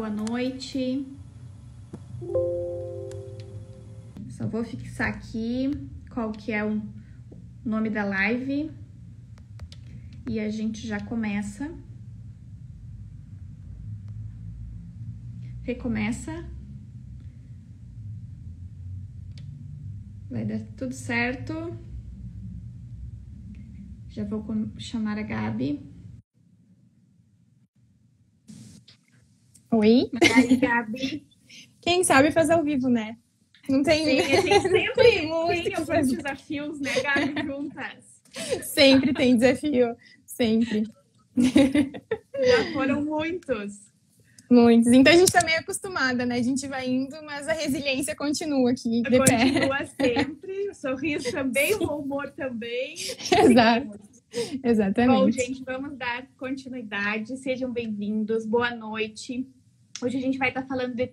boa noite. Só vou fixar aqui qual que é o nome da live e a gente já começa. Recomeça. Vai dar tudo certo. Já vou chamar a Gabi. Oi? Aí, Gabi. Quem sabe faz ao vivo, né? Não tem... Sim, a gente sempre tem alguns desafios, né, Gabi, juntas. Sempre tem desafio, sempre. Já foram muitos. Muitos. Então a gente tá meio acostumada, né? A gente vai indo, mas a resiliência continua aqui de pé. Continua sempre, o sorriso também, o bom humor também. Exato. Exatamente. Bom, gente, vamos dar continuidade. Sejam bem-vindos, boa noite. Hoje a gente vai estar falando de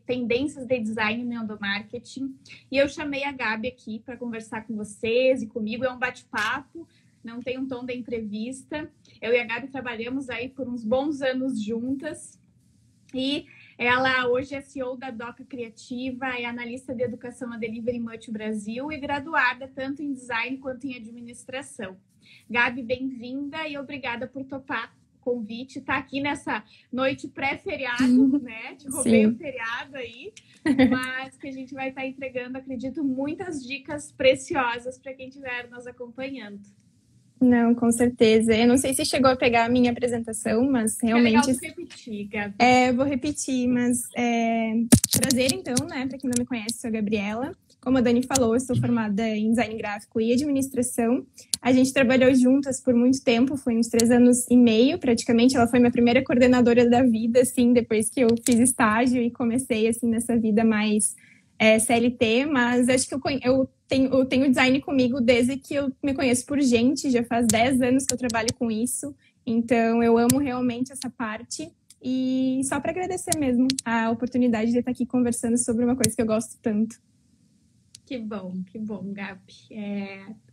tendências de design no endomarketing. E eu chamei a Gabi aqui para conversar com vocês e comigo. É um bate-papo, não tem um tom da entrevista. Eu e a Gabi trabalhamos aí por uns bons anos juntas. E ela hoje é CEO da Doca Criativa, é analista de educação na Delivery Much Brasil e graduada tanto em design quanto em administração. Gabi, bem-vinda e obrigada por topar convite, tá aqui nessa noite pré-feriado, né? Te roubei o feriado aí, mas que a gente vai estar entregando, acredito, muitas dicas preciosas para quem estiver nos acompanhando. Não, com certeza. Eu não sei se chegou a pegar a minha apresentação, mas realmente... É legal repetir, Gabi. Vou repetir, mas prazer então, né? Para quem não me conhece, sou a Gabriela. Como a Dani falou, eu sou formada em design gráfico e administração. A gente trabalhou juntas por muito tempo, foi uns 3 anos e meio, praticamente. Ela foi minha primeira coordenadora da vida, assim, depois que eu fiz estágio e comecei, assim, nessa vida mais CLT. Mas acho que eu tenho design comigo desde que eu me conheço por gente, já faz 10 anos que eu trabalho com isso. Então, eu amo realmente essa parte. E só para agradecer mesmo a oportunidade de estar aqui conversando sobre uma coisa que eu gosto tanto. Que bom, Gabi.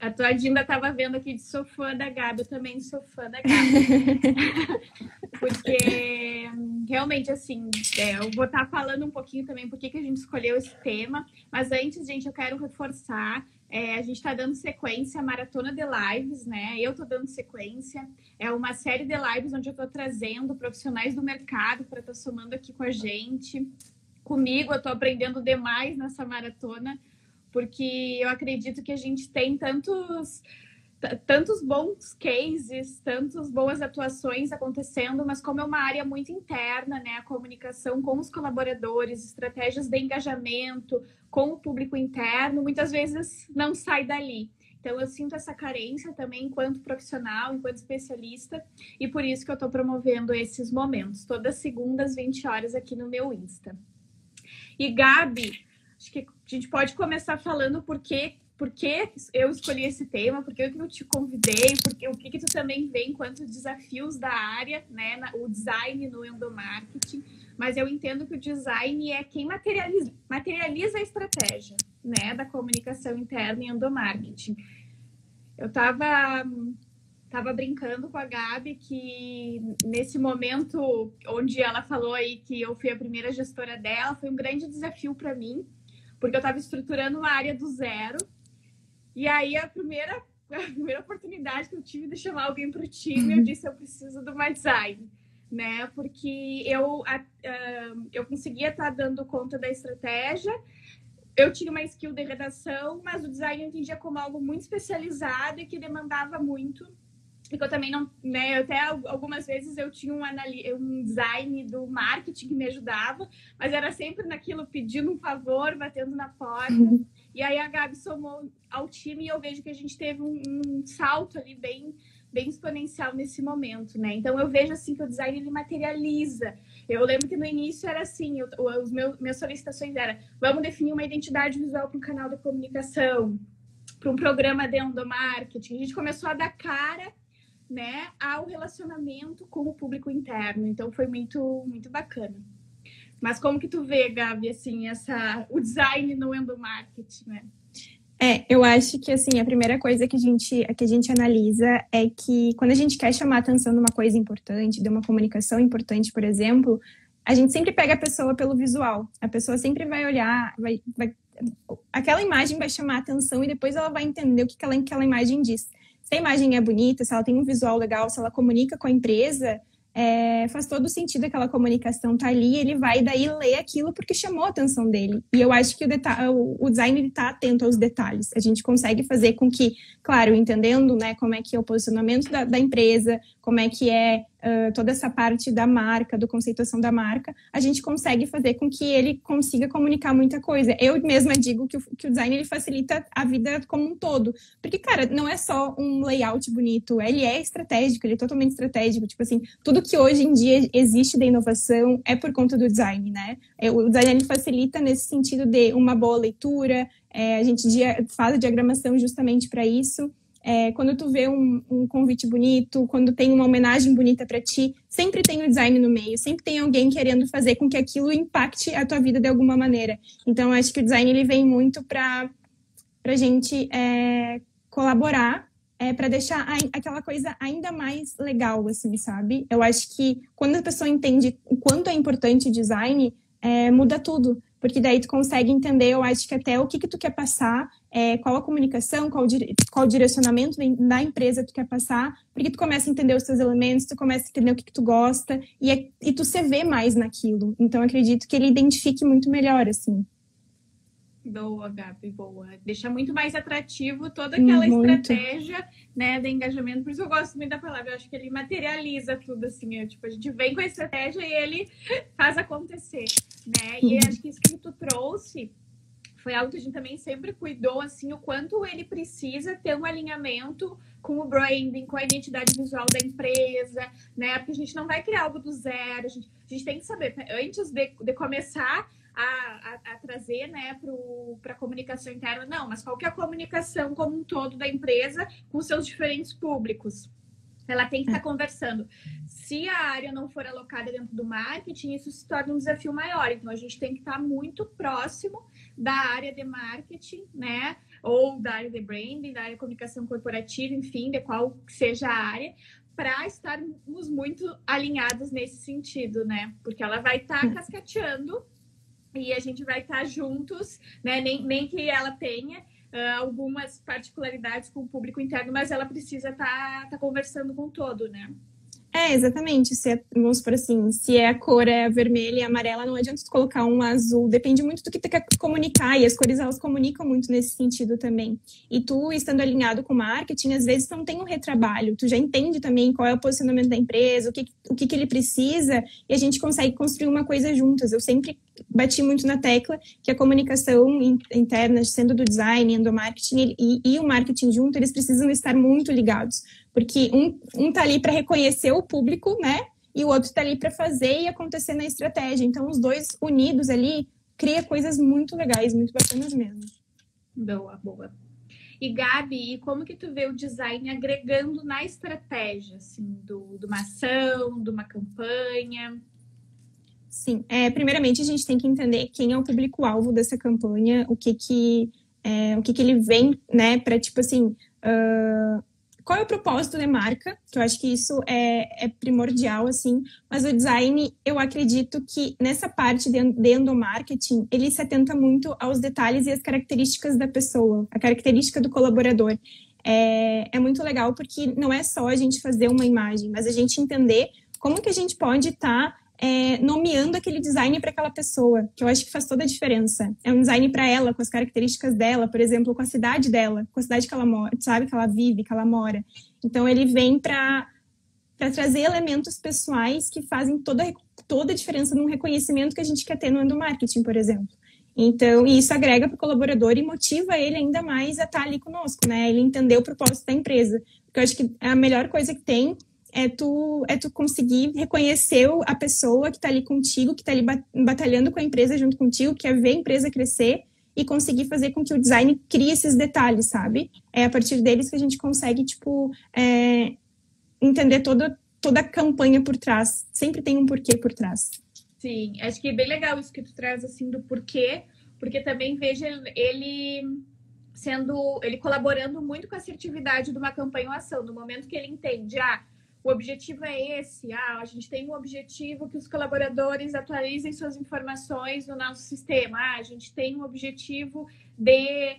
A tua Dinda estava vendo aqui de sou fã da Gabi, eu também sou fã da Gabi. Porque, realmente, assim, eu vou estar falando um pouquinho também por que a gente escolheu esse tema. Mas antes, gente, eu quero reforçar, a gente está dando sequência à Maratona de Lives, né? Eu estou dando sequência. É uma série de lives onde eu estou trazendo profissionais do mercado para estar somando aqui com a gente. Comigo, eu estou aprendendo demais nessa maratona, porque eu acredito que a gente tem tantos bons cases, tantas boas atuações acontecendo, mas como é uma área muito interna, né, a comunicação com os colaboradores, estratégias de engajamento com o público interno, muitas vezes não sai dali. Então, eu sinto essa carência também enquanto profissional, enquanto especialista, e por isso que eu estou promovendo esses momentos, todas segundas, 20 horas aqui no meu Insta. E, Gabi, acho que a gente pode começar falando por que eu escolhi esse tema, por que eu te convidei, o que tu também vê enquanto desafios da área, né, o design no endomarketing. Mas eu entendo que o design é quem materializa a estratégia, né, da comunicação interna em endomarketing. Eu estava brincando com a Gabi que nesse momento onde ela falou aí que eu fui a primeira gestora dela, foi um grande desafio para mim, porque eu estava estruturando uma área do zero. E aí, a primeira oportunidade que eu tive de chamar alguém para o time, eu disse, eu preciso de uma design, né? Porque eu conseguia estar dando conta da estratégia, eu tinha uma skill de redação, mas o design eu entendia como algo muito especializado e que demandava muito. E que eu também não, né, até algumas vezes eu tinha um design do marketing que me ajudava, mas era sempre naquilo, pedindo um favor, batendo na porta. E aí a Gabi somou ao time e eu vejo que a gente teve um salto ali bem exponencial nesse momento, né? Então eu vejo assim que o design ele materializa. Eu lembro que no início era assim, minhas solicitações eram: vamos definir uma identidade visual para um canal de comunicação, para um programa de endomarketing. A gente começou a dar cara, né, ao relacionamento com o público interno. Então foi muito, muito bacana. Mas como que tu vê, Gabi, assim, o design no endomarketing, né? Eu acho que, assim, a primeira coisa que a gente analisa é que quando a gente quer chamar a atenção de uma coisa importante, de uma comunicação importante, por exemplo, a gente sempre pega a pessoa pelo visual. A pessoa sempre vai olhar, aquela imagem vai chamar a atenção e depois ela vai entender o que aquela imagem diz. Se a imagem é bonita, se ela tem um visual legal, se ela comunica com a empresa, faz todo sentido aquela comunicação tá ali, ele vai daí ler aquilo porque chamou a atenção dele. E eu acho que o design ele tá atento aos detalhes. A gente consegue fazer com que, claro, entendendo, né, como é que é o posicionamento da empresa, como é que é toda essa parte da marca, da conceituação da marca, a gente consegue fazer com que ele consiga comunicar muita coisa. Eu mesma digo que o design ele facilita a vida como um todo. Porque, cara, não é só um layout bonito, ele é estratégico, ele é totalmente estratégico. Tipo assim, tudo que hoje em dia existe da inovação é por conta do design, né? O design ele facilita nesse sentido de uma boa leitura, a gente faz a diagramação justamente para isso. Quando tu vê um convite bonito, quando tem uma homenagem bonita para ti, sempre tem o design no meio, sempre tem alguém querendo fazer com que aquilo impacte a tua vida de alguma maneira. Então, acho que o design ele vem muito para a gente colaborar, para deixar aquela coisa ainda mais legal, assim, sabe? Eu acho que quando a pessoa entende o quanto é importante o design, muda tudo. Porque daí tu consegue entender, eu acho que até o que tu quer passar, qual a comunicação, qual o direcionamento da empresa tu quer passar, porque tu começa a entender os teus elementos, tu começa a entender o que tu gosta, e tu se vê mais naquilo. Então, eu acredito que ele identifique muito melhor, assim. Boa, Gabi, boa. Deixa muito mais atrativo toda aquela estratégia, né, de engajamento. Por isso eu gosto muito da palavra. Eu acho que ele materializa tudo, assim. Tipo, a gente vem com a estratégia e ele faz acontecer, né? E acho que isso que tu trouxe foi algo que a gente também sempre cuidou, assim, o quanto ele precisa ter um alinhamento com o branding, com a identidade visual da empresa, né? Porque a gente não vai criar algo do zero. A gente tem que saber, antes de começar a trazer, né, para a comunicação interna, não, mas qual que é a comunicação como um todo da empresa com seus diferentes públicos? Ela tem que estar conversando. Se a área não for alocada dentro do marketing, isso se torna um desafio maior. Então, a gente tem que estar muito próximo da área de marketing, né, ou da área de branding, da área de comunicação corporativa, enfim, de qual seja a área, para estarmos muito alinhados nesse sentido, né? Porque ela vai estar cascateando e a gente vai estar juntos, né? Nem que ela tenha algumas particularidades com o público interno, mas ela precisa estar conversando com todo, né? Exatamente. Vamos supor assim, se a cor é vermelha e amarela, não adianta tu colocar um azul. Depende muito do que tu quer comunicar. E as cores, elas comunicam muito nesse sentido também. E tu, estando alinhado com o marketing, às vezes tu não tem um retrabalho. Tu já entende também qual é o posicionamento da empresa, o que ele precisa, e a gente consegue construir uma coisa juntas. Eu sempre bati muito na tecla que a comunicação interna, sendo do design, do marketing e o marketing junto, eles precisam estar muito ligados. Porque um tá ali para reconhecer o público, né? E o outro tá ali para fazer e acontecer na estratégia. Então, os dois unidos ali cria coisas muito legais, muito bacanas mesmo. Boa, boa. E, Gabi, como que tu vê o design agregando na estratégia, assim, de uma ação, de uma campanha? Sim, primeiramente a gente tem que entender quem é o público-alvo dessa campanha, o que ele vem, né, para, tipo assim... qual é o propósito da marca, que eu acho que isso é primordial, assim, mas o design, eu acredito que nessa parte de endomarketing, ele se atenta muito aos detalhes e às características da pessoa, a característica do colaborador. É muito legal porque não é só a gente fazer uma imagem, mas a gente entender como que a gente pode estar nomeando aquele design para aquela pessoa, que eu acho que faz toda a diferença. É um design para ela, com as características dela, por exemplo, com a cidade dela, com a cidade que ela mora, sabe, que ela vive, que ela mora. Então, ele vem para trazer elementos pessoais que fazem toda a diferença num reconhecimento que a gente quer ter no endomarketing, por exemplo. Então, e isso agrega para o colaborador e motiva ele ainda mais a estar ali conosco, né? Ele entender o propósito da empresa. Porque eu acho que a melhor coisa que tem é tu conseguir reconhecer a pessoa que está ali contigo, que está ali batalhando com a empresa junto contigo, que quer ver a empresa crescer e conseguir fazer com que o design crie esses detalhes, sabe? É a partir deles que a gente consegue, tipo, entender toda a campanha por trás. Sempre tem um porquê por trás. Sim, acho que é bem legal isso que tu traz, assim, do porquê, porque também vejo ele colaborando muito com a assertividade de uma campanha ou ação, no momento que ele entende, o objetivo é esse. A gente tem um objetivo que os colaboradores atualizem suas informações no nosso sistema. A gente tem um objetivo de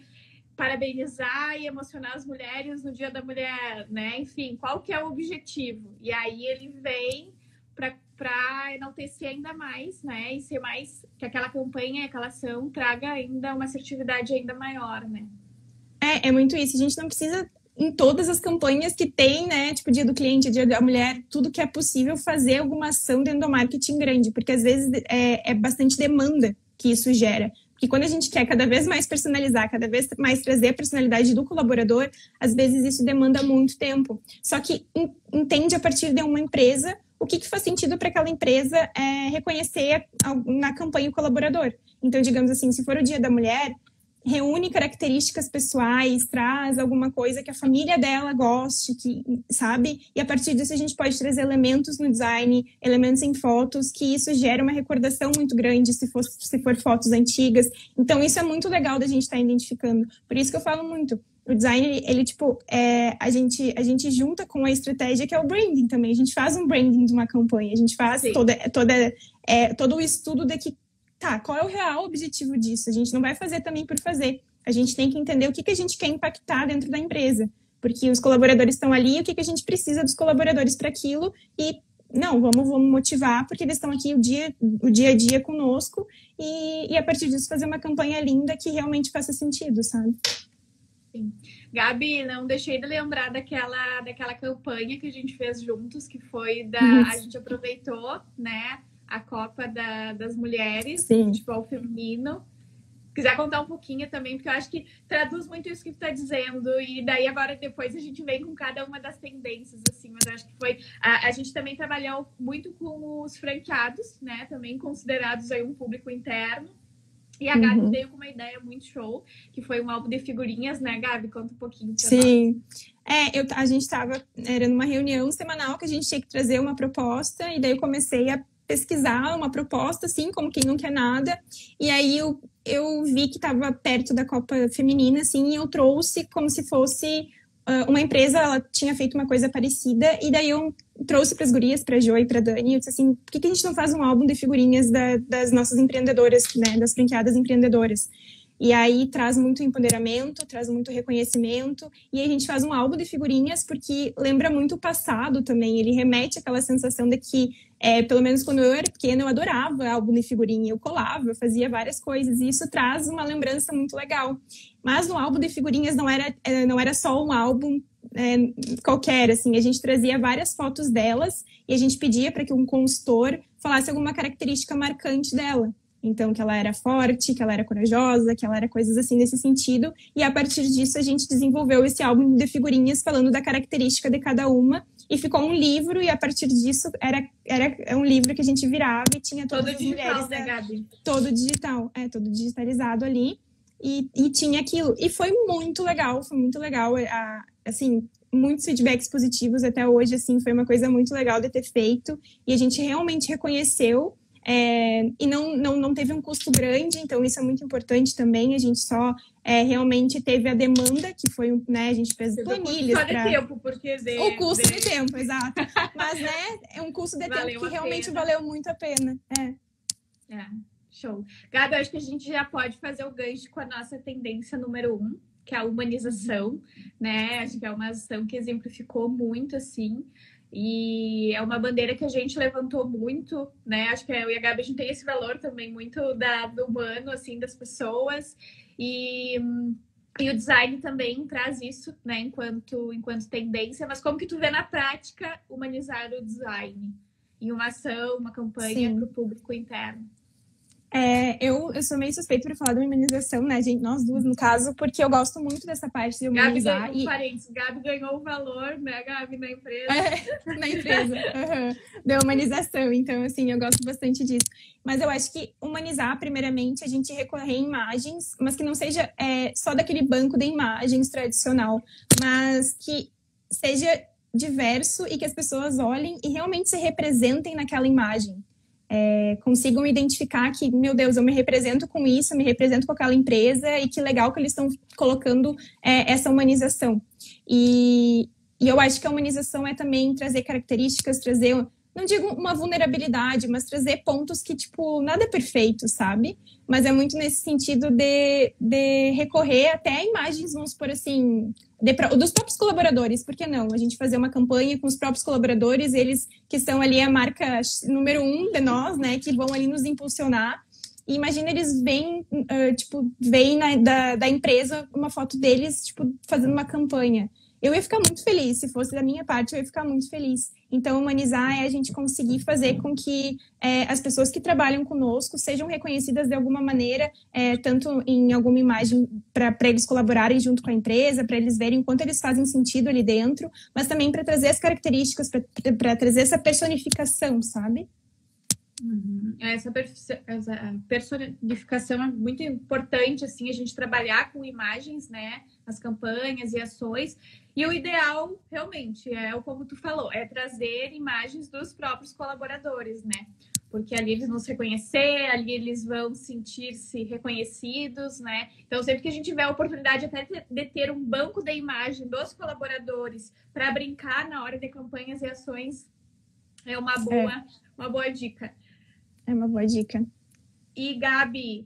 parabenizar e emocionar as mulheres no Dia da Mulher, né? Enfim, qual que é o objetivo? E aí ele vem para enaltecer ainda mais, né? E ser mais, que aquela campanha, aquela ação traga ainda uma assertividade ainda maior, né? É muito isso. A gente não precisa, em todas as campanhas que tem, né? Tipo, Dia do Cliente, Dia da Mulher, tudo que é possível fazer alguma ação dentro do marketing grande, porque às vezes é bastante demanda que isso gera. Porque quando a gente quer cada vez mais personalizar, cada vez mais trazer a personalidade do colaborador, às vezes isso demanda muito tempo. Só que entende a partir de uma empresa o que faz sentido para aquela empresa reconhecer na campanha o colaborador. Então, digamos assim, se for o Dia da Mulher, reúne características pessoais, traz alguma coisa que a família dela goste, sabe? E a partir disso a gente pode trazer elementos no design, elementos em fotos, que isso gera uma recordação muito grande se for fotos antigas. Então isso é muito legal da gente estar identificando. Por isso que eu falo muito. O design, ele tipo, a gente junta com a estratégia que é o branding também. A gente faz um branding de uma campanha, a gente faz todo o estudo de que qual é o real objetivo disso? A gente não vai fazer também por fazer. A gente tem que entender o que a gente quer impactar dentro da empresa. Porque os colaboradores estão ali, o que a gente precisa dos colaboradores para aquilo. E, não, vamos motivar, porque eles estão aqui o dia a dia conosco. E a partir disso, fazer uma campanha linda que realmente faça sentido, sabe? Sim. Gabi, não deixei de lembrar daquela campanha que a gente fez juntos, que foi a gente aproveitou, né? A Copa das Mulheres, Sim. futebol feminino. Quiser contar um pouquinho também, porque eu acho que traduz muito isso que tu tá dizendo, e daí agora depois a gente vem com cada uma das tendências, assim, mas eu acho que foi... A gente também trabalhou muito com os franqueados, né, também considerados aí um público interno, e a Gabi veio com uma ideia muito show, que foi um álbum de figurinhas, né, Gabi? Conta um pouquinho pra Sim. A gente era numa reunião semanal que a gente tinha que trazer uma proposta, e daí eu comecei a pesquisar uma proposta, assim, como quem não quer nada. E aí eu vi que estava perto da Copa Feminina, assim, e eu trouxe como se fosse uma empresa, ela tinha feito uma coisa parecida, e daí eu trouxe para as gurias, para a Jo e para a Dani, e eu disse assim, por que a gente não faz um álbum de figurinhas das nossas empreendedoras, né, das franqueadas empreendedoras? E aí traz muito empoderamento, traz muito reconhecimento, e aí a gente faz um álbum de figurinhas porque lembra muito o passado também, ele remete àquela sensação de que, pelo menos quando eu era pequena, eu adorava álbum de figurinha, eu colava, eu fazia várias coisas, e isso traz uma lembrança muito legal. Mas no álbum de figurinhas não era só um álbum qualquer, assim, a gente trazia várias fotos delas, e a gente pedia para que um consultor falasse alguma característica marcante dela. Então, que ela era forte, que ela era corajosa, que ela era coisas assim nesse sentido. E a partir disso, a gente desenvolveu esse álbum de figurinhas falando da característica de cada uma. E ficou um livro, e a partir disso, era um livro que a gente virava e tinha todas as mulheres... Todo digital, né, Gabi? Todo digital, todo digitalizado ali. E tinha aquilo. E foi muito legal. Assim, muitos feedbacks positivos até hoje, assim, foi uma coisa muito legal de ter feito. E a gente realmente reconheceu... e não teve um custo grande, então isso é muito importante também. A gente só realmente teve a demanda, que foi, né, a gente fez planilhas. Só de tempo, porque... O custo de tempo, exato. Mas, né, é um custo de tempo que realmente valeu muito a pena. Show. Gabi, eu acho que a gente já pode fazer o gancho com a nossa tendência número 1, que é a humanização, né? Acho que é uma ação que exemplificou muito, assim. E é uma bandeira que a gente levantou muito, né? Acho que eu e a Gabi, a gente tem esse valor também muito do humano, assim, das pessoas. E o design também traz isso, né? Enquanto tendência. Mas como que tu vê na prática humanizar o design? Em uma ação, uma campanha para o público interno? Eu sou meio suspeita para falar da humanização, né, gente? Nós duas, no caso, porque eu gosto muito dessa parte de humanizar. Gabi ganhou o valor, né, Gabi, na empresa. Na empresa, da humanização. Então, assim, eu gosto bastante disso. Mas eu acho que humanizar, primeiramente, a gente recorrer em imagens, mas que não seja só daquele banco de imagens tradicional, mas que seja diverso e que as pessoas olhem e realmente se representem naquela imagem. Consigam identificar que, meu Deus, eu me represento com isso, eu me represento com aquela empresa, e que legal que eles estão colocando essa humanização. E E eu acho que a humanização é também trazer características, trazer, não digo uma vulnerabilidade, mas trazer pontos que, tipo, nada é perfeito, sabe? Mas é muito nesse sentido de recorrer até a imagens, vamos supor assim, dos próprios colaboradores, por que não? A gente fazer uma campanha com os próprios colaboradores, eles que são ali a marca número 1 de nós, né, que vão ali nos impulsionar. E imagina eles veem, da empresa uma foto deles, tipo, fazendo uma campanha. Eu ia ficar muito feliz, se fosse da minha parte, eu ia ficar muito feliz. Então, humanizar é a gente conseguir fazer com que as pessoas que trabalham conosco sejam reconhecidas de alguma maneira, tanto em alguma imagem para eles colaborarem junto com a empresa, para eles verem o quanto eles fazem sentido ali dentro, mas também para trazer as características, para trazer essa personificação, sabe? Essa personificação é muito importante, assim, a gente trabalhar com imagens, né, as campanhas e ações. E o ideal, realmente, como tu falou, é trazer imagens dos próprios colaboradores, né? Porque ali eles vão se reconhecer, ali eles vão sentir-se reconhecidos, né? Então, sempre que a gente tiver a oportunidade até de ter um banco de imagem dos colaboradores para brincar na hora de campanhas e ações, é uma boa dica. É uma boa dica. E, Gabi,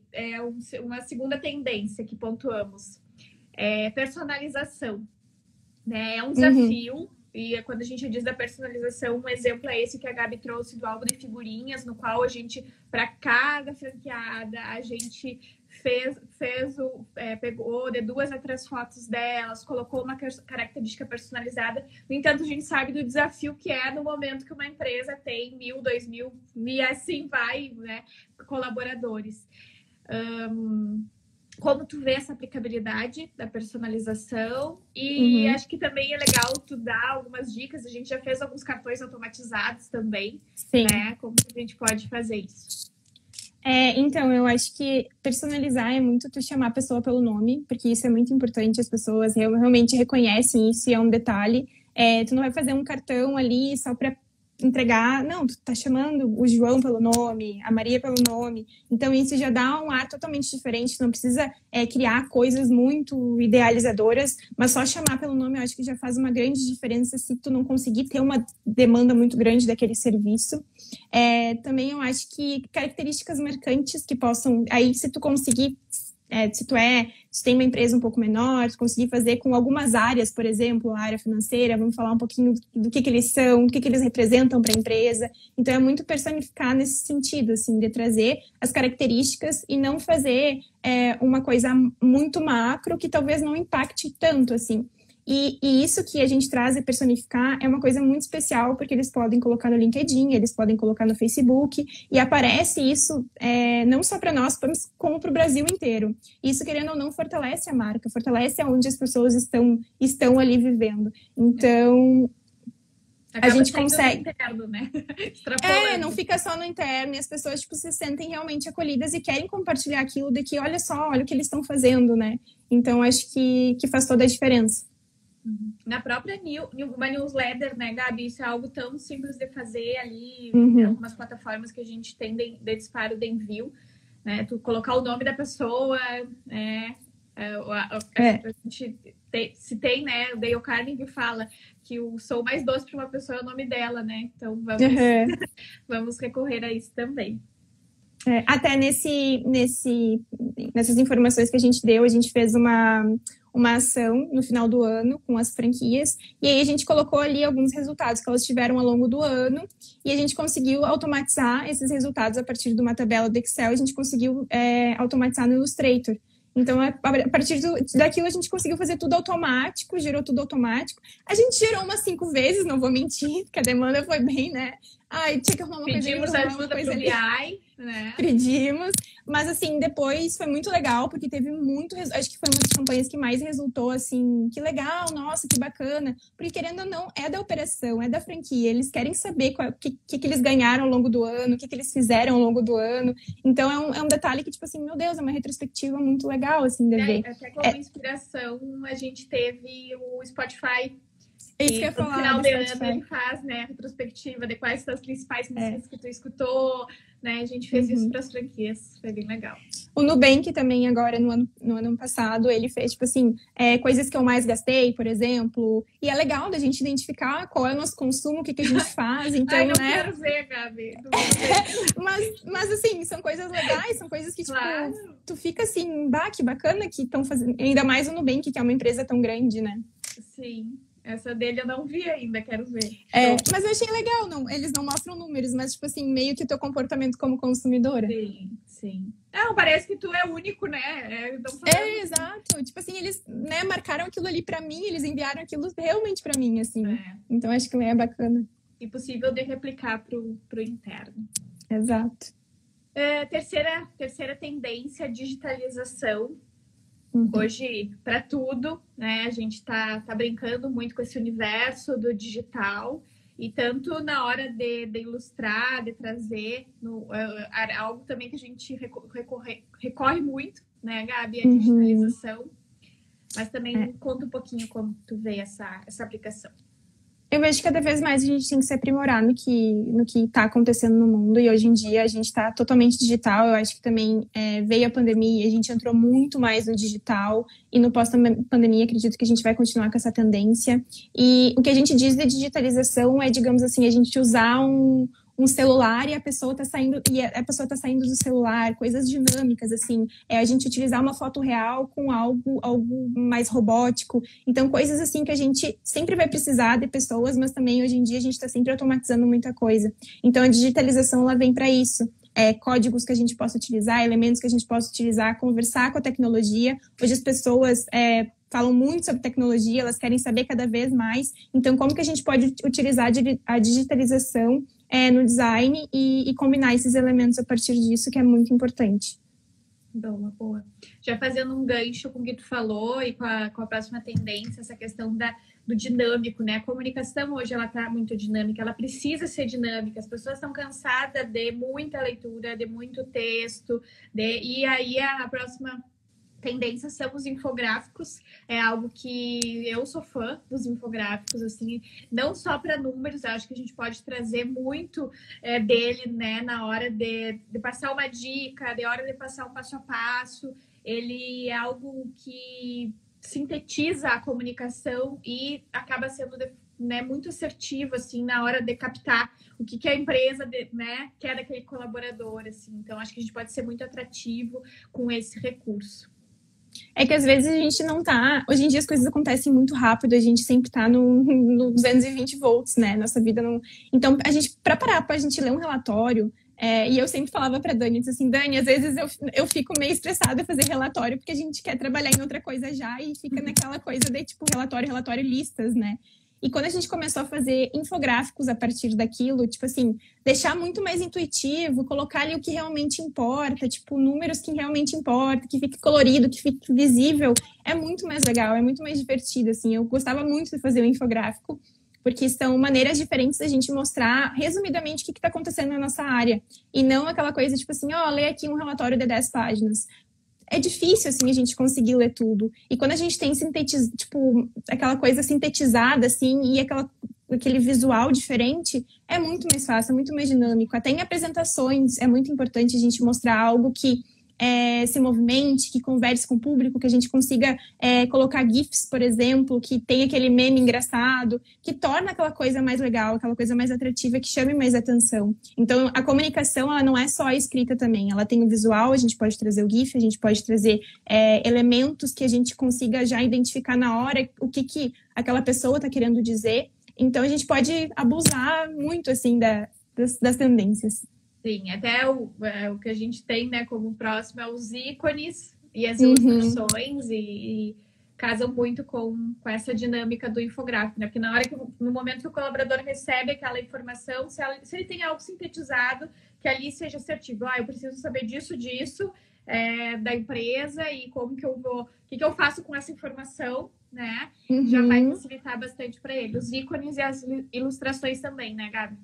uma segunda tendência que pontuamos é personalização. Né? É um desafio, e quando a gente diz da personalização, um exemplo é esse que a Gabi trouxe do álbum de figurinhas, no qual a gente, para cada franqueada, a gente pegou de 2 a 3 fotos delas, colocou uma característica personalizada. No entanto, a gente sabe do desafio que é no momento que uma empresa tem 1.000, 2.000 e assim vai, né, colaboradores. Como tu vê essa aplicabilidade da personalização e acho que também é legal tu dar algumas dicas. A gente já fez alguns cartões automatizados também, né? Como que a gente pode fazer isso? Então, eu acho que personalizar é muito tu chamar a pessoa pelo nome, porque isso é muito importante, as pessoas realmente reconhecem isso e é um detalhe. Tu não vai fazer um cartão ali só para entregar, não, tu tá chamando o João pelo nome, a Maria pelo nome, então isso já dá um ar totalmente diferente, não precisa criar coisas muito idealizadoras, mas só chamar pelo nome eu acho que já faz uma grande diferença se tu não conseguir ter uma demanda muito grande daquele serviço. Também eu acho que características marcantes que possam, aí se tu conseguir se tem uma empresa um pouco menor, tu conseguir fazer com algumas áreas, por exemplo, a área financeira, vamos falar um pouquinho do que eles são, o que eles representam para a empresa. Então, é muito personificar nesse sentido, assim, de trazer as características e não fazer uma coisa muito macro que talvez não impacte tanto, assim. E isso que a gente traz e personificar é uma coisa muito especial, porque eles podem colocar no LinkedIn, eles podem colocar no Facebook, e aparece isso não só para nós, como para o Brasil inteiro. Isso, querendo ou não, fortalece a marca, fortalece onde as pessoas estão ali vivendo. Então, a gente consegue... Interno, né? Não fica só no interno, e as pessoas se sentem realmente acolhidas e querem compartilhar aquilo de que, olha só, olha o que eles estão fazendo, né? Então, acho que faz toda a diferença. Na própria uma newsletter, né, Gabi? Isso é algo tão simples de fazer ali, em algumas plataformas que a gente tem de disparo de envio, né? Tu colocar o nome da pessoa, né? A gente tem, né? O Dale Carnegie fala que o som mais doce para uma pessoa é o nome dela, né? Então vamos recorrer a isso também. Até nessas informações que a gente deu, a gente fez uma ação no final do ano com as franquias, e aí a gente colocou ali alguns resultados que elas tiveram ao longo do ano, e a gente conseguiu automatizar esses resultados a partir de uma tabela do Excel, a gente conseguiu automatizar no Illustrator. Então, a partir daquilo, a gente conseguiu fazer tudo automático, gerou tudo automático. A gente gerou umas 5 vezes, não vou mentir, porque a demanda foi bem, né? Tinha que arrumar uma coisa ali. Pedimos ajuda pro BI, né? Pedimos, mas assim, depois foi muito legal, porque teve muito, acho que foi uma das campanhas que mais resultou, assim, que legal, nossa, que bacana, porque querendo ou não, é da operação, é da franquia, eles querem saber o que eles ganharam ao longo do ano, o que eles fizeram ao longo do ano, então é um detalhe que, tipo assim, meu Deus, é uma retrospectiva muito legal, assim, de ver. Até como inspiração, a gente teve o Spotify É isso E que eu ia no falar final do de ano Spotify. ele faz, né, retrospectiva de quais são as principais músicas que tu escutou, né? A gente fez isso para as franquias, foi bem legal. O Nubank também agora, no ano passado, ele fez, tipo assim, coisas que eu mais gastei, por exemplo. E é legal da gente identificar qual é o nosso consumo, o que a gente faz. Então, Ai, não né? quero ver, Gabi. Não quero ver. Mas assim, são coisas legais, são coisas que, tipo, Claro. tu fica assim, bah, que bacana que estão fazendo. Ainda mais o Nubank, que é uma empresa tão grande, né? Sim. Essa dele eu não vi ainda, quero ver. Mas eu achei legal, não, eles não mostram números, mas, tipo assim, meio que o teu comportamento como consumidora. Sim, sim. Não, parece que tu é único, né? Exato. Tipo assim, eles, né, marcaram aquilo ali pra mim, eles enviaram aquilo realmente pra mim, assim. Então, acho que é bacana. Impossível de replicar pro interno. Exato. Terceira tendência, digitalização. Hoje, para tudo, né? A gente tá brincando muito com esse universo do digital e tanto na hora de ilustrar, de trazer algo também que a gente recorre muito, né, Gabi? A digitalização. Mas também conta um pouquinho como tu vê essa aplicação. Eu vejo que cada vez mais a gente tem que se aprimorar no que está acontecendo no mundo, e hoje em dia a gente está totalmente digital. Eu acho que também veio a pandemia e a gente entrou muito mais no digital, e no pós-pandemia acredito que a gente vai continuar com essa tendência. E o que a gente diz de digitalização é, digamos assim, a gente usar um celular e a pessoa está saindo do celular, coisas dinâmicas, assim, a gente utilizar uma foto real com algo mais robótico. Então, coisas assim que a gente sempre vai precisar de pessoas, mas também hoje em dia a gente está sempre automatizando muita coisa. Então, a digitalização ela vem para isso. Códigos que a gente possa utilizar, elementos que a gente possa utilizar, conversar com a tecnologia. Hoje as pessoas falam muito sobre tecnologia, elas querem saber cada vez mais. Então, como que a gente pode utilizar a digitalização no design e combinar esses elementos a partir disso, que é muito importante. Boa. Já fazendo um gancho com o que tu falou e com a próxima tendência, essa questão do dinâmico, né? A comunicação hoje, ela tá muito dinâmica, ela precisa ser dinâmica. As pessoas estão cansadas de muita leitura, de muito texto, e aí a próxima tendência são os infográficos. É algo que eu sou fã dos infográficos, assim, não só para números. Eu acho que a gente pode trazer muito dele, né, na hora de passar uma dica, na hora de passar um passo a passo. Ele é algo que sintetiza a comunicação e acaba sendo muito assertivo, assim, na hora de captar o que a empresa quer daquele colaborador, assim. Então, acho que a gente pode ser muito atrativo com esse recurso. É que às vezes a gente não tá... Hoje em dia as coisas acontecem muito rápido, a gente sempre tá no 220 volts, né? Nossa vida não... Então, pra parar pra gente ler um relatório, e eu sempre falava pra Dani, assim, Dani, às vezes eu fico meio estressada a fazer relatório, porque a gente quer trabalhar em outra coisa já e fica naquela coisa de, tipo, relatório, listas, né? E quando a gente começou a fazer infográficos a partir daquilo, tipo assim, deixar muito mais intuitivo, colocar ali o que realmente importa, tipo, números que realmente importam, que fique colorido, que fique visível, é muito mais legal, é muito mais divertido, assim. Eu gostava muito de fazer o infográfico, porque são maneiras diferentes da gente mostrar, resumidamente, o que está acontecendo na nossa área. E não aquela coisa, tipo assim, lê aqui um relatório de 10 páginas. É difícil, assim, a gente conseguir ler tudo. E quando a gente tem aquela coisa sintetizada, assim, e aquele visual diferente, é muito mais fácil, é muito mais dinâmico. Até em apresentações, é muito importante a gente mostrar algo que se movimente, que converse com o público, que a gente consiga colocar GIFs, por exemplo, que tem aquele meme engraçado, que torna aquela coisa mais legal, aquela coisa mais atrativa, que chame mais atenção. Então, a comunicação, ela não é só a escrita também, ela tem o visual, a gente pode trazer o GIF, a gente pode trazer elementos que a gente consiga já identificar na hora o que aquela pessoa está querendo dizer. Então, a gente pode abusar muito, assim, das tendências. Sim, até o que a gente tem, né, como próximo é os ícones e as ilustrações e casam muito com essa dinâmica do infográfico, né? Porque no momento que o colaborador recebe aquela informação, se ele tem algo sintetizado, que ali seja assertivo. Eu preciso saber disso, da empresa e como que eu vou... O que eu faço com essa informação, né? Já vai facilitar bastante para ele. Os ícones e as ilustrações também, né, Gabi?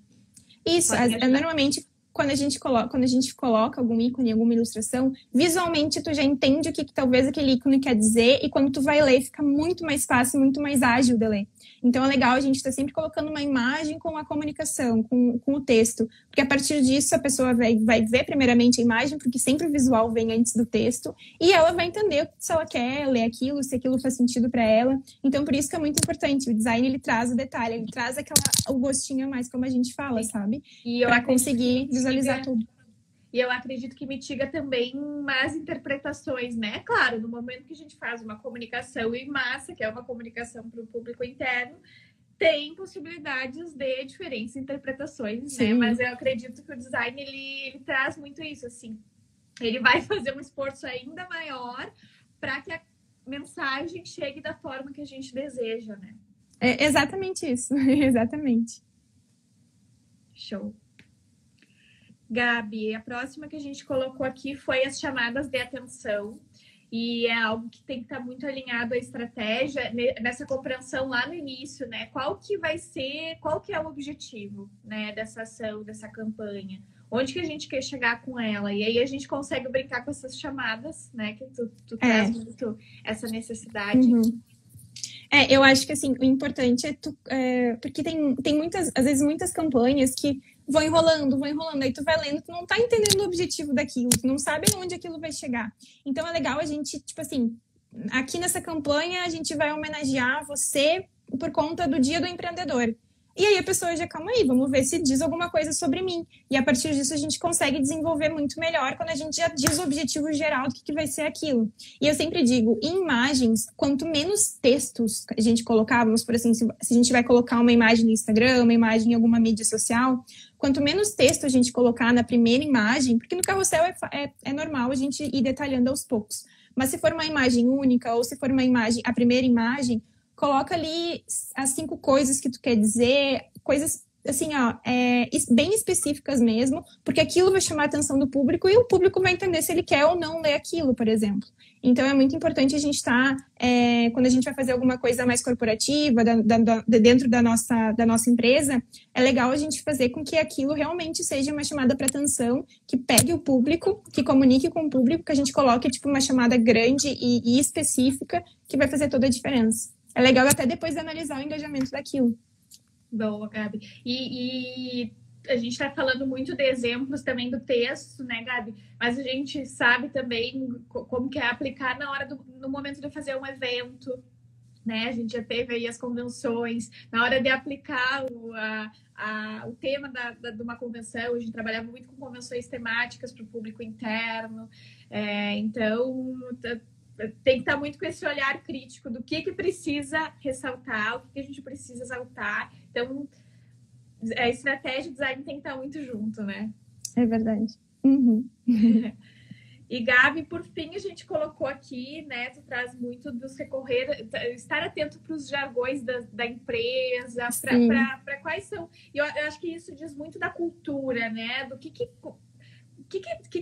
Isso, normalmente quando a gente coloca algum ícone, alguma ilustração, visualmente tu já entende o que talvez aquele ícone quer dizer, e quando tu vai ler, fica muito mais fácil, muito mais ágil de ler. Então é legal a gente estar sempre colocando uma imagem com a comunicação, com o texto, porque a partir disso a pessoa vai ver primeiramente a imagem, porque sempre o visual vem antes do texto, e ela vai entender se ela quer ler aquilo, se aquilo faz sentido para ela. Então por isso que é muito importante, o design ele traz o detalhe, ele traz o gostinho a mais, como a gente fala, sabe? Para conseguir visualizar tudo. E eu acredito que mitiga também más interpretações, né? Claro, no momento que a gente faz uma comunicação em massa, que é uma comunicação para o público interno, tem possibilidades de diferentes interpretações, né? Mas eu acredito que o design, ele traz muito isso, assim. Ele vai fazer um esforço ainda maior para que a mensagem chegue da forma que a gente deseja, né? É exatamente isso, exatamente. Show. Gabi, a próxima que a gente colocou aqui foi as chamadas de atenção, e é algo que tem que estar muito alinhado à estratégia, nessa compreensão lá no início, né? Qual que é o objetivo, né, dessa ação, dessa campanha? Onde que a gente quer chegar com ela? E aí a gente consegue brincar com essas chamadas, né? Que tu traz muito essa necessidade. Eu acho que, assim, o importante porque tem muitas, às vezes, muitas campanhas que vão enrolando, aí tu vai lendo, tu não tá entendendo o objetivo daquilo, tu não sabe onde aquilo vai chegar. Então é legal a gente, tipo assim, aqui nessa campanha a gente vai homenagear você por conta do Dia do Empreendedor. E aí a pessoa já, calma aí, vamos ver se diz alguma coisa sobre mim. E a partir disso a gente consegue desenvolver muito melhor quando a gente já diz o objetivo geral do que vai ser aquilo. E eu sempre digo, em imagens, quanto menos textos a gente colocar, vamos por assim, se a gente vai colocar uma imagem no Instagram, uma imagem em alguma mídia social, quanto menos texto a gente colocar na primeira imagem, porque no carrossel é normal a gente ir detalhando aos poucos. Mas se for uma imagem única, ou se for uma imagem, a primeira imagem, coloca ali as 5 coisas que tu quer dizer, coisas assim, bem específicas mesmo, porque aquilo vai chamar a atenção do público e o público vai entender se ele quer ou não ler aquilo, por exemplo. Então, é muito importante a gente estar, quando a gente vai fazer alguma coisa mais corporativa, dentro da nossa empresa, é legal a gente fazer com que aquilo realmente seja uma chamada para atenção, que pegue o público, que comunique com o público, que a gente coloque tipo uma chamada grande e específica, que vai fazer toda a diferença. É legal até depois de analisar o engajamento daquilo. Boa, Gabi. E a gente está falando muito de exemplos também do texto, né, Gabi? Mas a gente sabe também como que é aplicar no momento de fazer um evento, né? A gente já teve aí as convenções, na hora de aplicar o tema de uma convenção, a gente trabalhava muito com convenções temáticas para o público interno. Então, tem que estar muito com esse olhar crítico do que precisa ressaltar, o que a gente precisa exaltar. Então, a estratégia e design tem que estar muito junto, né? É verdade. E, Gabi, por fim, a gente colocou aqui, né? Tu traz muito dos estar atento para os jargões da empresa, para quais são. E eu acho que isso diz muito da cultura, né? Do que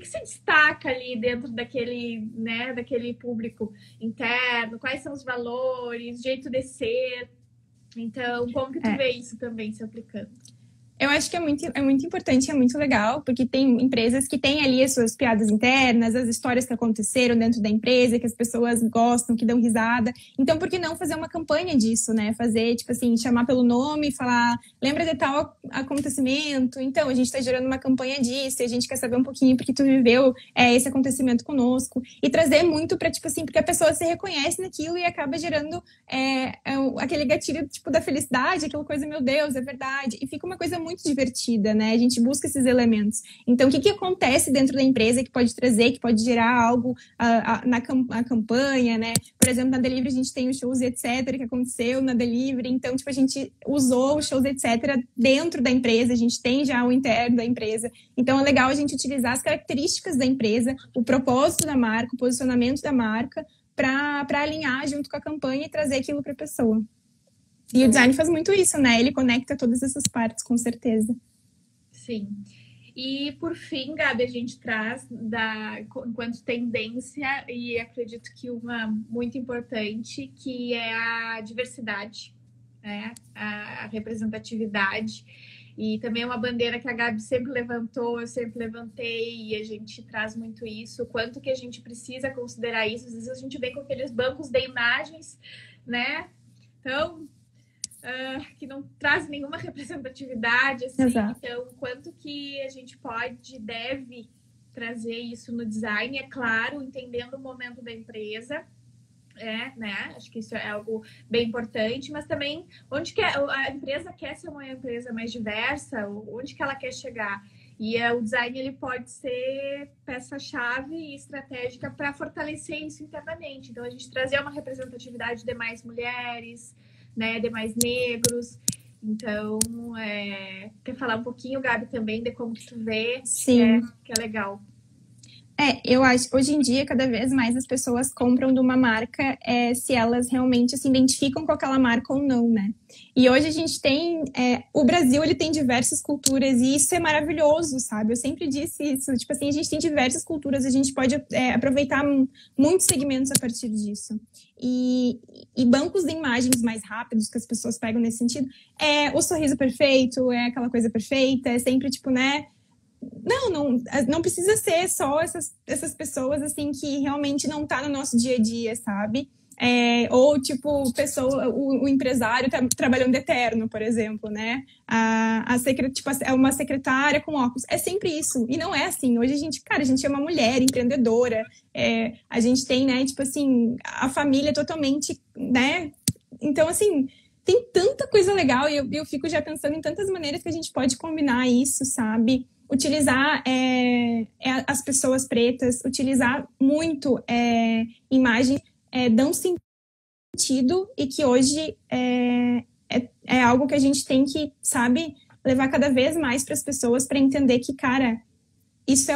se destaca ali dentro daquele público interno? Quais são os valores, jeito de ser? Então, como que tu vê isso também se aplicando? Eu acho que é muito importante, é muito legal, porque tem empresas que têm ali as suas piadas internas, as histórias que aconteceram dentro da empresa, que as pessoas gostam, que dão risada. Então, por que não fazer uma campanha disso, né? Fazer, tipo assim, chamar pelo nome, falar, lembra de tal acontecimento? Então, a gente está gerando uma campanha disso, e a gente quer saber um pouquinho porque tu viveu esse acontecimento conosco. E trazer muito para, tipo assim, porque a pessoa se reconhece naquilo e acaba gerando aquele gatilho, tipo, da felicidade, aquela coisa, meu Deus, é verdade. E fica uma coisa muito divertida, né? A gente busca esses elementos. Então, o que acontece dentro da empresa que pode trazer, que pode gerar algo na campanha, né? Por exemplo, na Delivery a gente tem os shows e etc. que aconteceu na Delivery. Então, tipo, a gente usou os shows etc. dentro da empresa. A gente tem já o interno da empresa. Então, é legal a gente utilizar as características da empresa, o propósito da marca, o posicionamento da marca, para alinhar junto com a campanha e trazer aquilo para a pessoa. E o design faz muito isso, né? Ele conecta todas essas partes, com certeza. Sim. E, por fim, Gabi, a gente traz, enquanto tendência, e acredito que uma muito importante, que é a diversidade, né? A representatividade. E também é uma bandeira que a Gabi sempre levantou, eu sempre levantei, e a gente traz muito isso, o quanto que a gente precisa considerar isso. Às vezes a gente vem com aqueles bancos de imagens, né? Então, que não traz nenhuma representatividade, assim. Exato. Então, o quanto que a gente pode, deve trazer isso no design, é claro, entendendo o momento da empresa, né? Acho que isso é algo bem importante, mas também onde que a empresa quer ser uma empresa mais diversa, onde que ela quer chegar. E o design ele pode ser peça-chave e estratégica para fortalecer isso internamente. Então, a gente trazer uma representatividade de mais mulheres, né, de mais negros. Então, quer falar um pouquinho, Gabi, também de como que tu vê? Sim. Que é legal. Eu acho, hoje em dia, cada vez mais as pessoas compram de uma marca se elas realmente se identificam com aquela marca ou não, né? E hoje a gente tem... o Brasil, ele tem diversas culturas e isso é maravilhoso, sabe? Eu sempre disse isso. Tipo assim, a gente tem diversas culturas, a gente pode aproveitar muitos segmentos a partir disso. E bancos de imagens mais rápidos que as pessoas pegam nesse sentido o sorriso perfeito, aquela coisa perfeita, é sempre tipo, né... Não precisa ser só essas pessoas, assim, que realmente não tá no nosso dia a dia, sabe? Ou, tipo, o empresário tá trabalhando eterno, por exemplo, né? É uma secretária com óculos. É sempre isso. E não é assim. Hoje a gente é uma mulher empreendedora. A gente tem, né, tipo assim, a família totalmente, né? Então, assim... Tem tanta coisa legal e eu fico já pensando em tantas maneiras que a gente pode combinar isso, sabe? Utilizar as pessoas pretas, utilizar muito imagem, dão sentido e que hoje é algo que a gente tem que, sabe, levar cada vez mais para as pessoas para entender que, cara, isso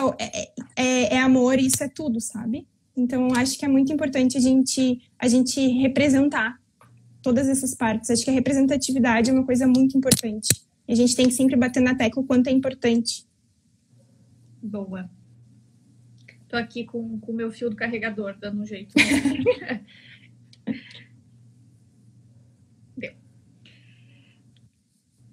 é amor, isso é tudo, sabe? Então, acho que é muito importante a gente representar todas essas partes. Acho que a representatividade é uma coisa muito importante. E a gente tem que sempre bater na tecla o quanto é importante. Boa. Tô aqui com o meu fio do carregador, dando um jeito. Deu.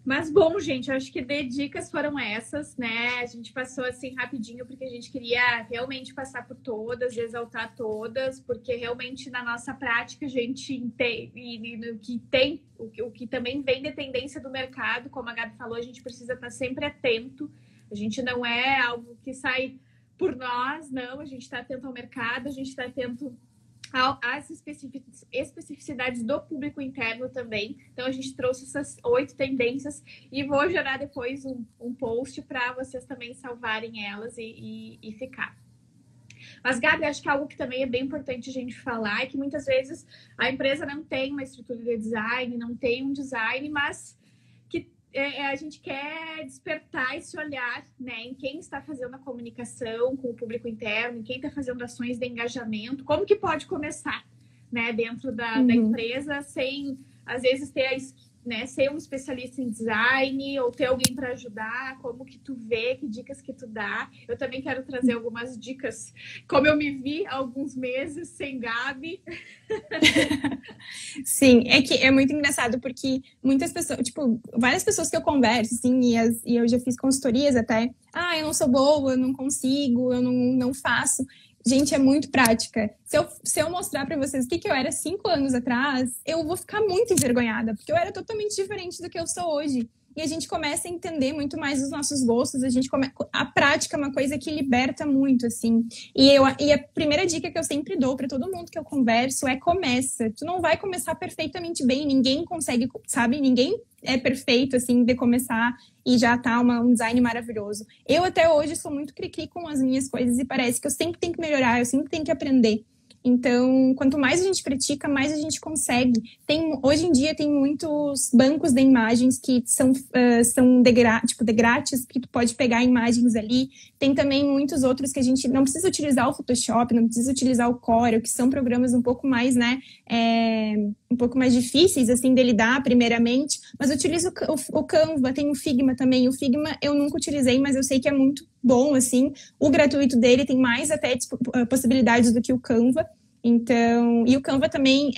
Mas, bom, gente, eu acho que de dicas foram essas, né? A gente passou assim rapidinho, porque a gente queria realmente passar por todas, exaltar todas, porque realmente na nossa prática a gente entende, o que também vem de tendência do mercado, como a Gabi falou, a gente precisa estar sempre atento. A gente não é algo que sai por nós, não. A gente está atento ao mercado, a gente está atento às especificidades do público interno também. Então, a gente trouxe essas 8 tendências e vou gerar depois um post para vocês também salvarem elas e ficar. Mas, Gabi, acho que algo que também é bem importante a gente falar é que muitas vezes a empresa não tem uma estrutura de design, não tem um design, mas que a gente quer despertar esse olhar, né, em quem está fazendo a comunicação com o público interno, em quem está fazendo ações de engajamento, como que pode começar, né, dentro da empresa, sem, às vezes, ser um especialista em design ou ter alguém para ajudar, como que tu vê, que dicas que tu dá. Eu também quero trazer algumas dicas, como eu me vi há alguns meses sem Gabi. Sim, é que é muito engraçado porque muitas pessoas, tipo, várias pessoas que eu converso, assim, e eu já fiz consultorias até, eu não sou boa, eu não consigo, eu não faço. Gente, é muito prática. Se eu mostrar para vocês o que eu era 5 anos atrás, eu vou ficar muito envergonhada, porque eu era totalmente diferente do que eu sou hoje. E a gente começa a entender muito mais os nossos gostos, a prática é uma coisa que liberta muito, assim. E a primeira dica que eu sempre dou para todo mundo que eu converso é começa. Tu não vai começar perfeitamente bem, ninguém consegue, sabe? Ninguém é perfeito, assim, de começar e já tá um design maravilhoso. Eu até hoje sou muito cri-cri com as minhas coisas e parece que eu sempre tenho que melhorar, eu sempre tenho que aprender. Então, quanto mais a gente pratica, mais a gente consegue. Hoje em dia tem muitos bancos de imagens que são de grátis, que tu pode pegar imagens ali. Tem também muitos outros que a gente não precisa utilizar o Photoshop, não precisa utilizar o Corel, que são programas um pouco mais, né, um pouco mais difíceis, assim, de lidar, primeiramente. Mas eu utilizo o Canva, tem o Figma também. O Figma eu nunca utilizei, mas eu sei que é muito bom, assim. O gratuito dele tem mais até possibilidades do que o Canva. Então, e o Canva também,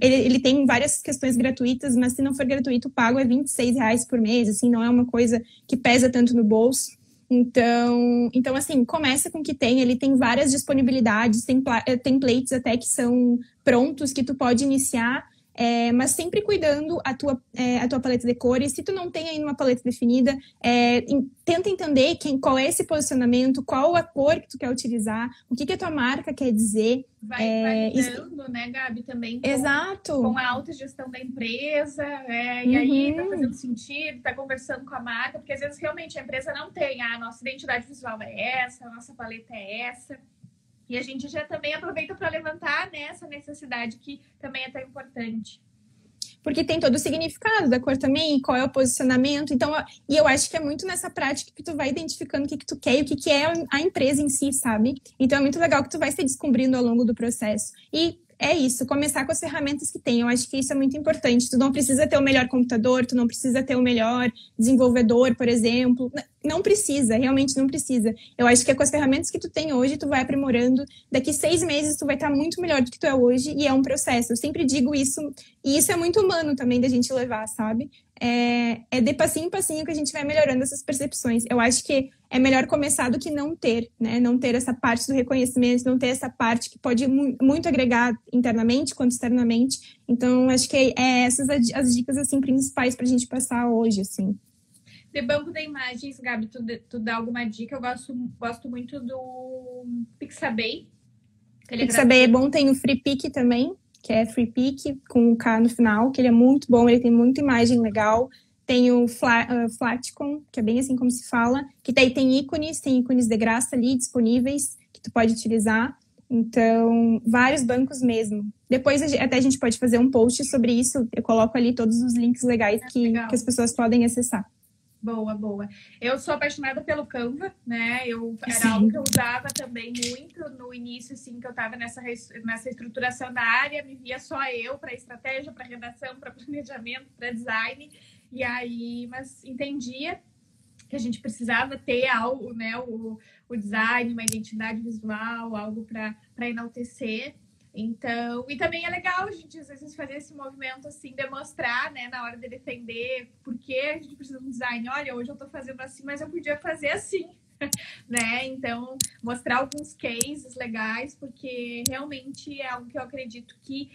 ele tem várias questões gratuitas, mas se não for gratuito, o pago é R$ 26 por mês, assim, não é uma coisa que pesa tanto no bolso. Então assim, começa com o que tem, ele tem várias disponibilidades, tem templates até que são prontos, que tu pode iniciar, mas sempre cuidando a tua paleta de cores. Se tu não tem ainda uma paleta definida, tenta entender qual é esse posicionamento, qual a cor que tu quer utilizar, o que a tua marca quer dizer. Vai validando, né, Gabi, também com a autogestão da empresa, e aí tá fazendo sentido, tá conversando com a marca, porque às vezes realmente a empresa não tem, a nossa identidade visual é essa, a nossa paleta é essa. E a gente já também aproveita para levantar, né, essa necessidade que também é tão importante. Porque tem todo o significado da cor também, qual é o posicionamento. Então, e eu acho que é muito nessa prática que tu vai identificando o que tu quer e o que é a empresa em si, sabe? Então, é muito legal que tu vai se descobrindo ao longo do processo. E é isso, começar com as ferramentas que tem. Eu acho que isso é muito importante. Tu não precisa ter o melhor computador, tu não precisa ter o melhor desenvolvedor, por exemplo. Não precisa, realmente não precisa. Eu acho que é com as ferramentas que tu tem hoje, tu vai aprimorando. Daqui 6 meses, tu vai estar muito melhor do que tu é hoje, e é um processo. Eu sempre digo isso, e isso é muito humano também da gente levar, sabe? É de passinho em passinho que a gente vai melhorando essas percepções. Eu acho que é melhor começar do que não ter, né? Não ter essa parte do reconhecimento, não ter essa parte que pode muito agregar internamente quanto externamente. Então, acho que essas as dicas, assim, principais pra gente passar hoje, assim. De banco de imagens, Gabi, tu dá alguma dica? Eu gosto muito do Pixabay. Pixabay é bom, tem o FreePic também, que é FreePic com o K no final, que ele é muito bom, ele tem muita imagem legal. Tem o Flatcom, que é bem assim como se fala, que daí tem ícones de graça ali disponíveis, que tu pode utilizar. Então, vários bancos mesmo. Depois até a gente pode fazer um post sobre isso, eu coloco ali todos os links legais que as pessoas podem acessar. Boa. Eu sou apaixonada pelo Canva, né? Era algo que eu usava também muito no início, assim, que eu estava nessa estruturação da área, me via só eu para estratégia, para redação, para planejamento, para design. E aí, mas entendia que a gente precisava ter algo, né? O design, uma identidade visual, algo para enaltecer. Então, e também é legal a gente às vezes fazer esse movimento assim, demonstrar, né, na hora de defender por que a gente precisa de um design. Olha, hoje eu tô fazendo assim, mas eu podia fazer assim, né? Então, mostrar alguns cases legais, porque realmente é algo que eu acredito que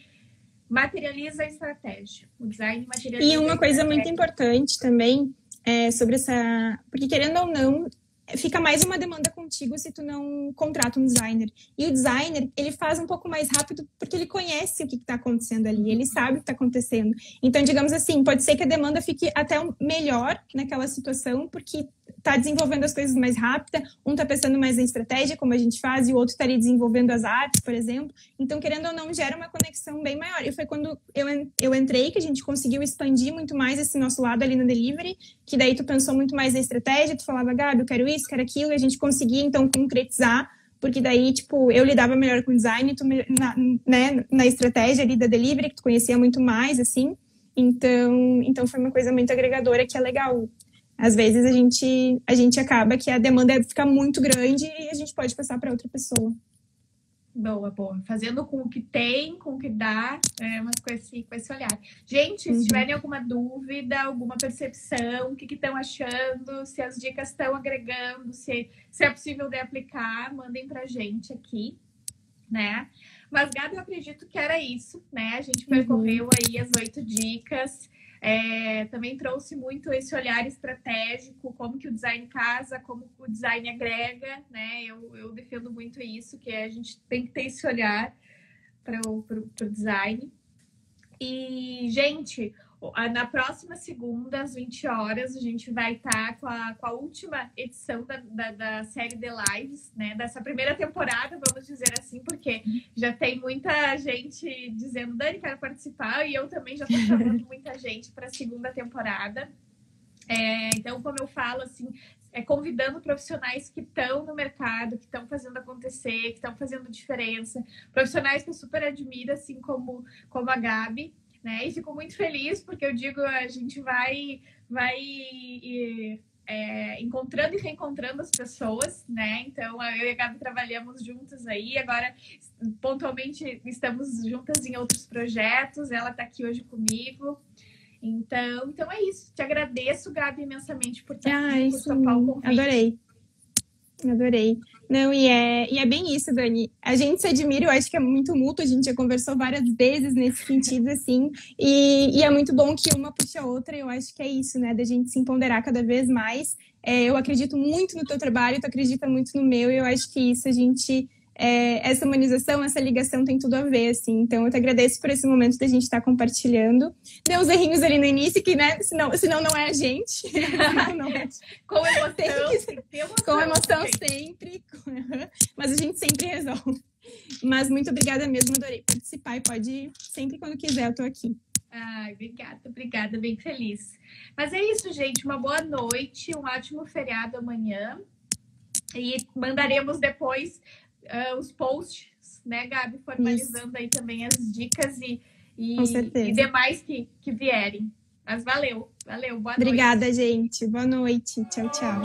materializa a estratégia. O design materializa. E uma coisa muito importante também é sobre essa, porque querendo ou não, fica mais uma demanda contigo se tu não contrata um designer. E o designer, ele faz um pouco mais rápido porque ele conhece o que está acontecendo ali, ele sabe o que está acontecendo. Então, digamos assim, pode ser que a demanda fique até melhor naquela situação, porque está desenvolvendo as coisas mais rápida, um está pensando mais em estratégia, como a gente faz, e o outro estaria desenvolvendo as artes, por exemplo. Então, querendo ou não, gera uma conexão bem maior. E foi quando eu entrei que a gente conseguiu expandir muito mais esse nosso lado ali no delivery, que daí tu pensou muito mais na estratégia, tu falava, Gabi, eu quero isso, quero aquilo, e a gente conseguia, então, concretizar, porque daí, tipo, eu lidava melhor com o design, tu, na estratégia ali da delivery, que tu conhecia muito mais, assim. Então foi uma coisa muito agregadora que é legal. Às vezes a gente acaba que a demanda fica muito grande e a gente pode passar para outra pessoa. Boa. Fazendo com o que tem, com o que dá, mas com esse olhar. Gente, se tiverem alguma dúvida, alguma percepção, o que estão achando, se as dicas estão agregando, se é possível de aplicar, mandem pra gente aqui, né? Mas, Gabi, eu acredito que era isso, né? A gente percorreu aí as 8 dicas. Também trouxe muito esse olhar estratégico, como que o design casa, como o design agrega, né? Eu defendo muito isso, que a gente tem que ter esse olhar para o design. E, gente, na próxima segunda, às 20 horas, a gente vai estar com a última edição da série de lives, né? Dessa primeira temporada, vamos dizer assim, porque já tem muita gente dizendo, Dani, quero participar, e eu também já estou chamando muita gente para a segunda temporada. Então, como eu falo, assim, convidando profissionais que estão no mercado, que estão fazendo acontecer, que estão fazendo diferença, profissionais que eu super admiro, assim como a Gabi, né? E fico muito feliz porque eu digo, a gente vai encontrando e reencontrando as pessoas, né? Então, eu e a Gabi trabalhamos juntas aí, agora pontualmente estamos juntas em outros projetos, ela está aqui hoje comigo. Então é isso. Te agradeço, Gabi, imensamente por estar aqui, por topar o convite. Adorei. Não, e é bem isso, Dani. A gente se admira, eu acho que é muito mútuo, a gente já conversou várias vezes nesse sentido, assim, e é muito bom que uma puxa a outra, eu acho que é isso, né, da gente se empoderar cada vez mais. Eu acredito muito no teu trabalho, tu acredita muito no meu, e eu acho que isso a gente... essa humanização, essa ligação tem tudo a ver, assim. Então, eu te agradeço por esse momento da gente estar compartilhando. Deu uns errinhos ali no início, que, né, senão não é a gente. Não é. Com emoção, com emoção sempre. Mas a gente sempre resolve. Mas muito obrigada mesmo, adorei participar. E pode, sempre quando quiser, eu tô aqui. Ai, obrigada, bem feliz. Mas é isso, gente. Uma boa noite, um ótimo feriado amanhã. E mandaremos depois... os posts, né, Gabi, formalizando aí também as dicas e demais que vierem. Mas valeu, boa noite. Obrigada, gente. Boa noite. Tchau, tchau.